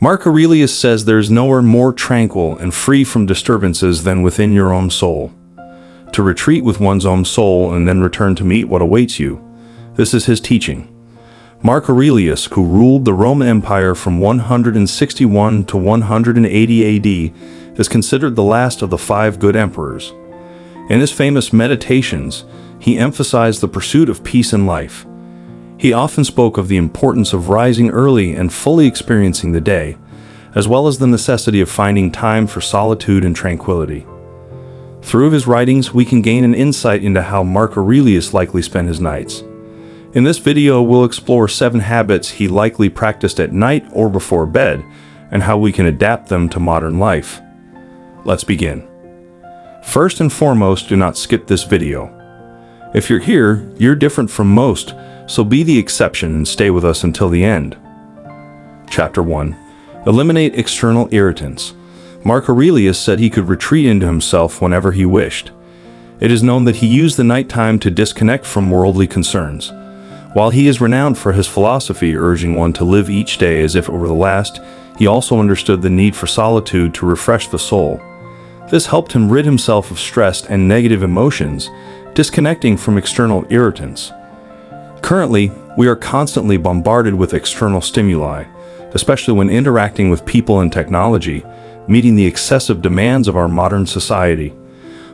Mark Aurelius says there is nowhere more tranquil and free from disturbances than within your own soul. To retreat with one's own soul and then return to meet what awaits you. This is his teaching. Mark Aurelius, who ruled the Roman Empire from 161 to 180 AD, is considered the last of the 5 good emperors. In his famous Meditations, he emphasized the pursuit of peace in life. He often spoke of the importance of rising early and fully experiencing the day, as well as the necessity of finding time for solitude and tranquility. Through his writings, we can gain an insight into how Mark Aurelius likely spent his nights. In this video, we'll explore 7 habits he likely practiced at night or before bed, and how we can adapt them to modern life. Let's begin. First and foremost, do not skip this video. If you're here, you're different from most, so be the exception and stay with us until the end. Chapter 1. Eliminate external irritants. Mark Aurelius said he could retreat into himself whenever he wished. It is known that he used the nighttime to disconnect from worldly concerns. While he is renowned for his philosophy urging one to live each day as if it were the last, he also understood the need for solitude to refresh the soul. This helped him rid himself of stress and negative emotions, disconnecting from external irritants. Currently, we are constantly bombarded with external stimuli, especially when interacting with people and technology, meeting the excessive demands of our modern society.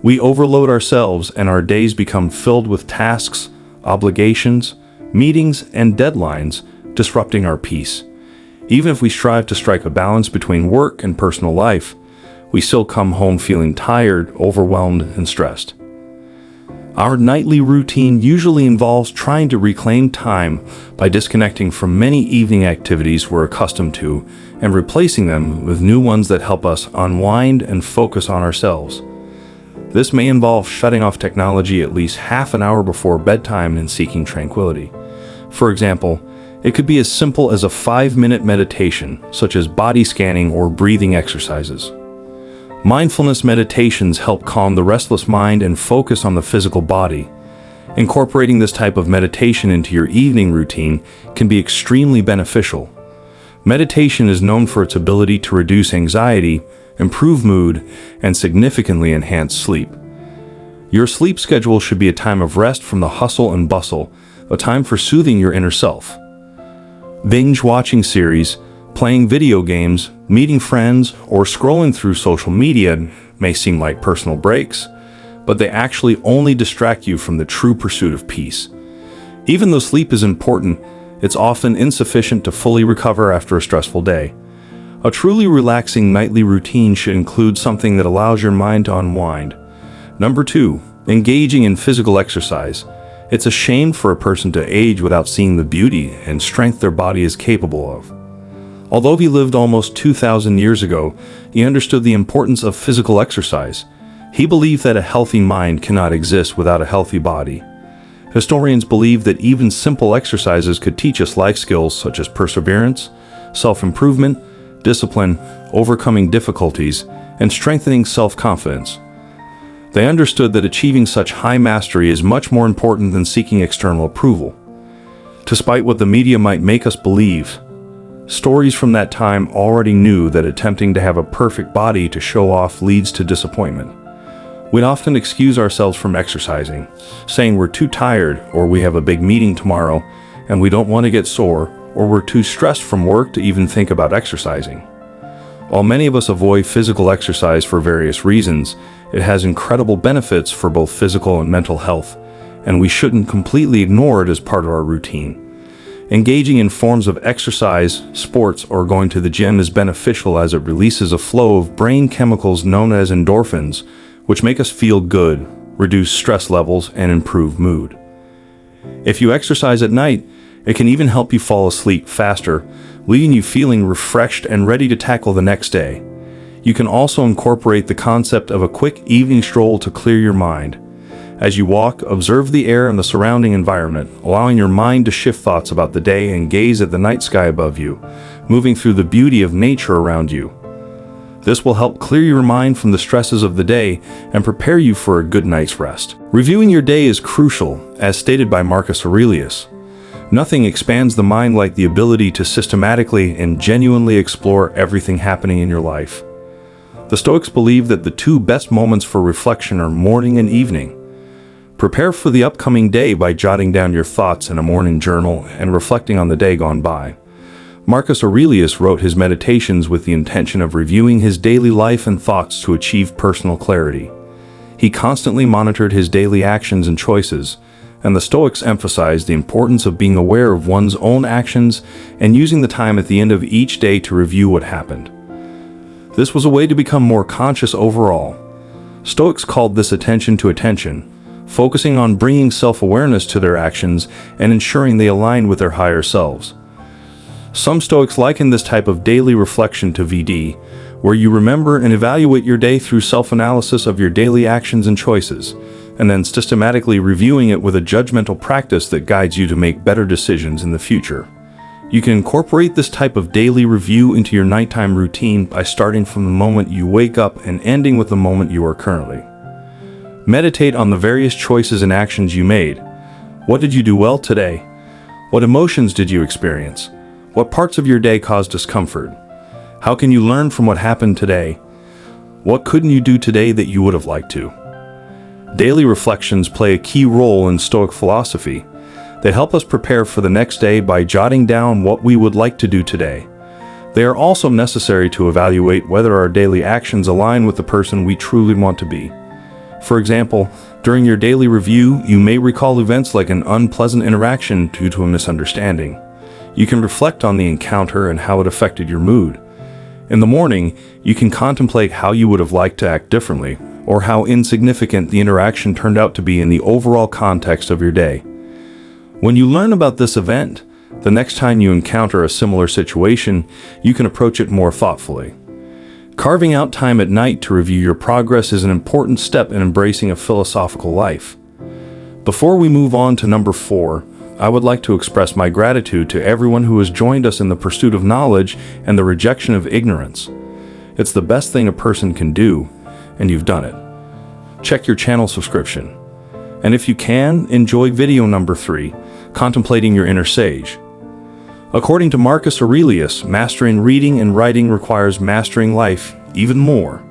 We overload ourselves and our days become filled with tasks, obligations, meetings, and deadlines, disrupting our peace. Even if we strive to strike a balance between work and personal life, we still come home feeling tired, overwhelmed, and stressed. Our nightly routine usually involves trying to reclaim time by disconnecting from many evening activities we're accustomed to and replacing them with new ones that help us unwind and focus on ourselves. This may involve shutting off technology at least half an hour before bedtime and seeking tranquility. For example, it could be as simple as a 5-minute meditation, such as body scanning or breathing exercises. Mindfulness meditations help calm the restless mind and focus on the physical body. Incorporating this type of meditation into your evening routine can be extremely beneficial. Meditation is known for its ability to reduce anxiety, improve mood, and significantly enhance sleep. Your sleep schedule should be a time of rest from the hustle and bustle, a time for soothing your inner self. Binge-watching series, playing video games, meeting friends, or scrolling through social media may seem like personal breaks, but they actually only distract you from the true pursuit of peace. Even though sleep is important, it's often insufficient to fully recover after a stressful day. A truly relaxing nightly routine should include something that allows your mind to unwind. Number 2, engaging in physical exercise. It's a shame for a person to age without seeing the beauty and strength their body is capable of. Although he lived almost 2,000 years ago, he understood the importance of physical exercise. He believed that a healthy mind cannot exist without a healthy body. Historians believe that even simple exercises could teach us life skills such as perseverance, self-improvement, discipline, overcoming difficulties, and strengthening self-confidence. They understood that achieving such high mastery is much more important than seeking external approval. Despite what the media might make us believe, stories from that time already knew that attempting to have a perfect body to show off leads to disappointment. We'd often excuse ourselves from exercising, saying we're too tired, or we have a big meeting tomorrow, and we don't want to get sore, or we're too stressed from work to even think about exercising. While many of us avoid physical exercise for various reasons, it has incredible benefits for both physical and mental health, and we shouldn't completely ignore it as part of our routine. Engaging in forms of exercise, sports, or going to the gym is beneficial as it releases a flow of brain chemicals known as endorphins, which make us feel good, reduce stress levels, and improve mood. If you exercise at night, it can even help you fall asleep faster, leaving you feeling refreshed and ready to tackle the next day. You can also incorporate the concept of a quick evening stroll to clear your mind. As you walk, observe the air and the surrounding environment, allowing your mind to shift thoughts about the day and gaze at the night sky above you, moving through the beauty of nature around you. This will help clear your mind from the stresses of the day and prepare you for a good night's rest. Reviewing your day is crucial, as stated by Marcus Aurelius. Nothing expands the mind like the ability to systematically and genuinely explore everything happening in your life. The Stoics believe that the two best moments for reflection are morning and evening. Prepare for the upcoming day by jotting down your thoughts in a morning journal and reflecting on the day gone by. Marcus Aurelius wrote his meditations with the intention of reviewing his daily life and thoughts to achieve personal clarity. He constantly monitored his daily actions and choices, and the Stoics emphasized the importance of being aware of one's own actions and using the time at the end of each day to review what happened. This was a way to become more conscious overall. Stoics called this attention to attention, focusing on bringing self-awareness to their actions and ensuring they align with their higher selves. Some Stoics liken this type of daily reflection to VD, where you remember and evaluate your day through self-analysis of your daily actions and choices, and then systematically reviewing it with a judgmental practice that guides you to make better decisions in the future. You can incorporate this type of daily review into your nighttime routine by starting from the moment you wake up and ending with the moment you are currently. Meditate on the various choices and actions you made. What did you do well today? What emotions did you experience? What parts of your day caused discomfort? How can you learn from what happened today? What couldn't you do today that you would have liked to? Daily reflections play a key role in Stoic philosophy. They help us prepare for the next day by jotting down what we would like to do today. They are also necessary to evaluate whether our daily actions align with the person we truly want to be. For example, during your daily review, you may recall events like an unpleasant interaction due to a misunderstanding. You can reflect on the encounter and how it affected your mood. In the morning, you can contemplate how you would have liked to act differently, or how insignificant the interaction turned out to be in the overall context of your day. When you learn about this event, the next time you encounter a similar situation, you can approach it more thoughtfully. Carving out time at night to review your progress is an important step in embracing a philosophical life. Before we move on to number 4, I would like to express my gratitude to everyone who has joined us in the pursuit of knowledge and the rejection of ignorance. It's the best thing a person can do, and you've done it. Check your channel subscription. And if you can, enjoy video number 3, Contemplating Your Inner Sage. According to Marcus Aurelius, mastering reading and writing requires mastering life even more.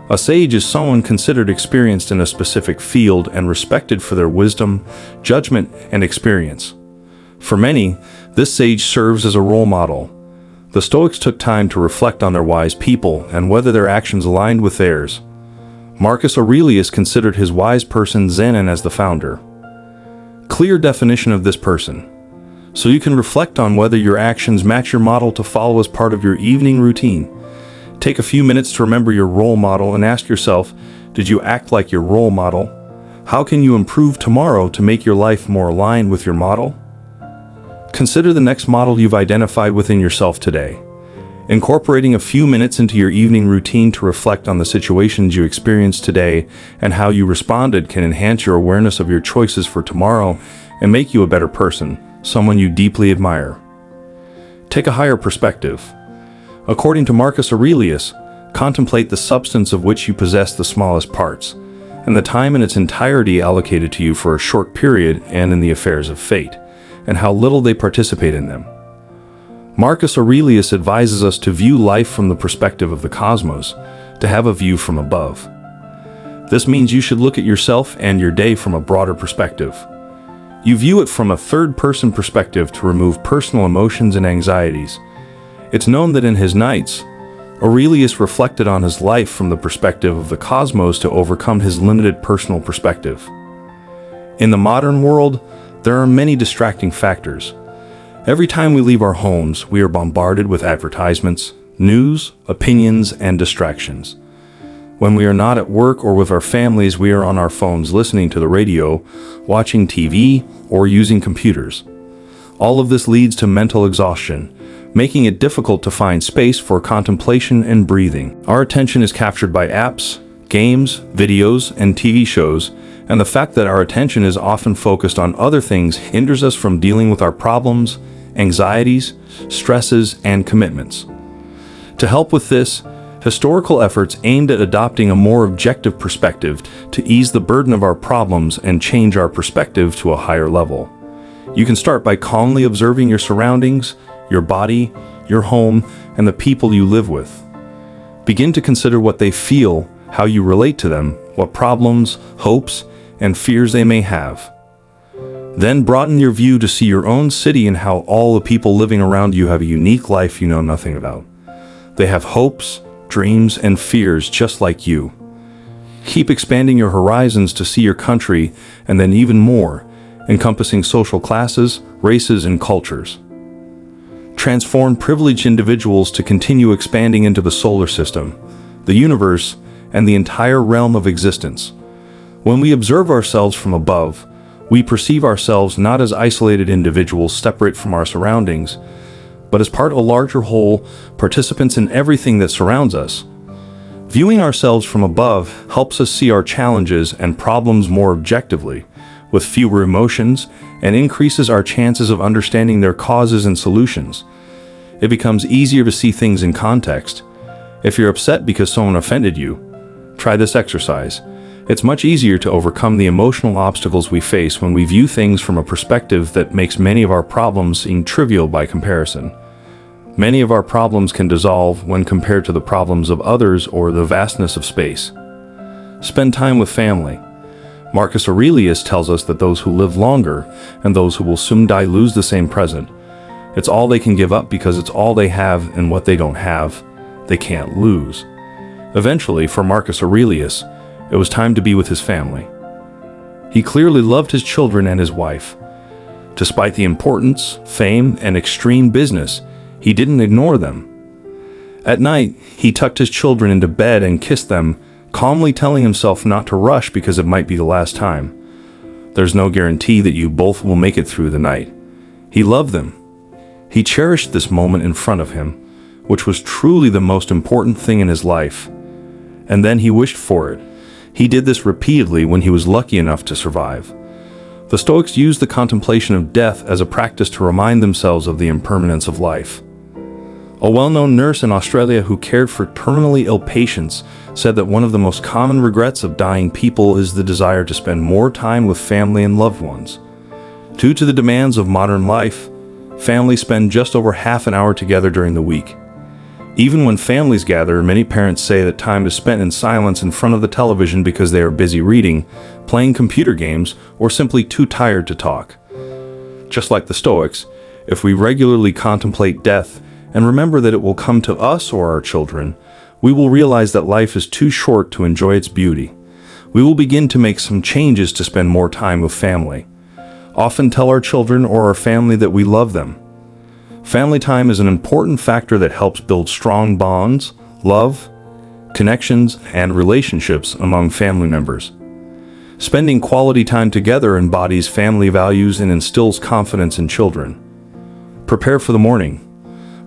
A sage is someone considered experienced in a specific field and respected for their wisdom, judgment, and experience. For many, this sage serves as a role model. The Stoics took time to reflect on their wise people and whether their actions aligned with theirs. Marcus Aurelius considered his wise person Zenon as the founder. Clear definition of this person, so you can reflect on whether your actions match your model to follow as part of your evening routine. Take a few minutes to remember your role model and ask yourself, did you act like your role model? How can you improve tomorrow to make your life more aligned with your model? Consider the next model you've identified within yourself today. Incorporating a few minutes into your evening routine to reflect on the situations you experienced today and how you responded can enhance your awareness of your choices for tomorrow and make you a better person, someone you deeply admire. Take a higher perspective. According to Marcus Aurelius, contemplate the substance of which you possess the smallest parts, and the time in its entirety allocated to you for a short period and in the affairs of fate, and how little they participate in them. Marcus Aurelius advises us to view life from the perspective of the cosmos, to have a view from above. This means you should look at yourself and your day from a broader perspective. You view it from a third-person perspective to remove personal emotions and anxieties. It's known that in his Nights, Aurelius reflected on his life from the perspective of the cosmos to overcome his limited personal perspective. In the modern world, there are many distracting factors. Every time we leave our homes, we are bombarded with advertisements, news, opinions, and distractions. When we are not at work or with our families, we are on our phones listening to the radio, watching TV, or using computers. All of this leads to mental exhaustion, making it difficult to find space for contemplation and breathing. Our attention is captured by apps, games, videos, and TV shows, and the fact that our attention is often focused on other things hinders us from dealing with our problems, anxieties, stresses, and commitments. To help with this, historical efforts aimed at adopting a more objective perspective to ease the burden of our problems and change our perspective to a higher level. You can start by calmly observing your surroundings, your body, your home, and the people you live with. Begin to consider what they feel, how you relate to them, what problems, hopes, and fears they may have. Then broaden your view to see your own city and how all the people living around you have a unique life you know nothing about. They have hopes, dreams, and fears just like you. Keep expanding your horizons to see your country, and then even more, encompassing social classes, races, and cultures. Transform privileged individuals to continue expanding into the solar system, the universe, and the entire realm of existence. When we observe ourselves from above, we perceive ourselves not as isolated individuals separate from our surroundings, but as part of a larger whole, participants in everything that surrounds us. Viewing ourselves from above helps us see our challenges and problems more objectively, with fewer emotions, and increases our chances of understanding their causes and solutions. It becomes easier to see things in context. If you're upset because someone offended you, try this exercise. It's much easier to overcome the emotional obstacles we face when we view things from a perspective that makes many of our problems seem trivial by comparison. Many of our problems can dissolve when compared to the problems of others or the vastness of space. Spend time with family. Marcus Aurelius tells us that those who live longer and those who will soon die lose the same present. It's all they can give up because it's all they have, and what they don't have, they can't lose. Eventually, for Marcus Aurelius, it was time to be with his family. He clearly loved his children and his wife. Despite the importance, fame, and extreme business, he didn't ignore them. At night, he tucked his children into bed and kissed them, calmly telling himself not to rush because it might be the last time. There's no guarantee that you both will make it through the night. He loved them. He cherished this moment in front of him, which was truly the most important thing in his life. And then he wished for it. He did this repeatedly when he was lucky enough to survive. The Stoics used the contemplation of death as a practice to remind themselves of the impermanence of life. A well-known nurse in Australia who cared for terminally ill patients said that one of the most common regrets of dying people is the desire to spend more time with family and loved ones. Due to the demands of modern life, families spend just over half an hour together during the week. Even when families gather, many parents say that time is spent in silence in front of the television because they are busy reading, playing computer games, or simply too tired to talk. Just like the Stoics, if we regularly contemplate death and remember that it will come to us or our children, we will realize that life is too short to enjoy its beauty. We will begin to make some changes to spend more time with family. Often tell our children or our family that we love them. Family time is an important factor that helps build strong bonds, love, connections, and relationships among family members. Spending quality time together embodies family values and instills confidence in children. Prepare for the morning.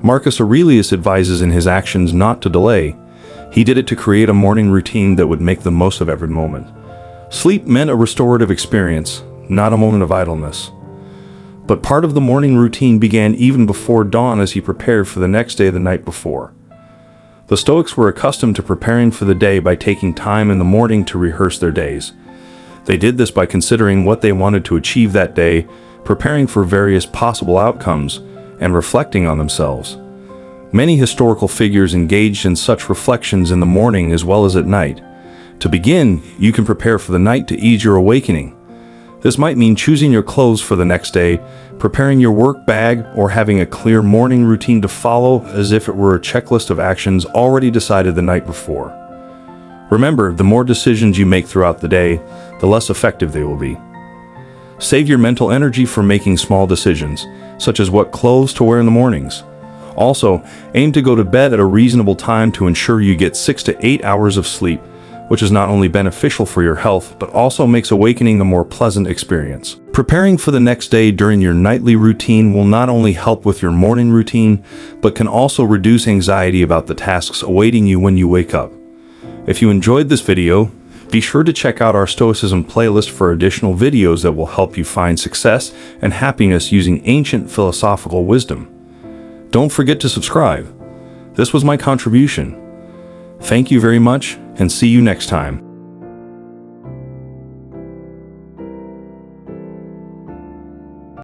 Marcus Aurelius advises in his actions not to delay. He did it to create a morning routine that would make the most of every moment. Sleep meant a restorative experience, not a moment of idleness. But part of the morning routine began even before dawn as he prepared for the next day the night before. The Stoics were accustomed to preparing for the day by taking time in the morning to rehearse their days. They did this by considering what they wanted to achieve that day, preparing for various possible outcomes, and reflecting on themselves. Many historical figures engaged in such reflections in the morning as well as at night. To begin, you can prepare for the night to ease your awakening. This might mean choosing your clothes for the next day, preparing your work bag, or having a clear morning routine to follow as if it were a checklist of actions already decided the night before. Remember, the more decisions you make throughout the day, the less effective they will be. Save your mental energy for making small decisions, such as what clothes to wear in the mornings. Also, aim to go to bed at a reasonable time to ensure you get 6 to 8 hours of sleep, which is not only beneficial for your health, but also makes awakening a more pleasant experience. Preparing for the next day during your nightly routine will not only help with your morning routine, but can also reduce anxiety about the tasks awaiting you when you wake up. If you enjoyed this video, be sure to check out our Stoicism playlist for additional videos that will help you find success and happiness using ancient philosophical wisdom. Don't forget to subscribe. This was my contribution. Thank you very much, and see you next time.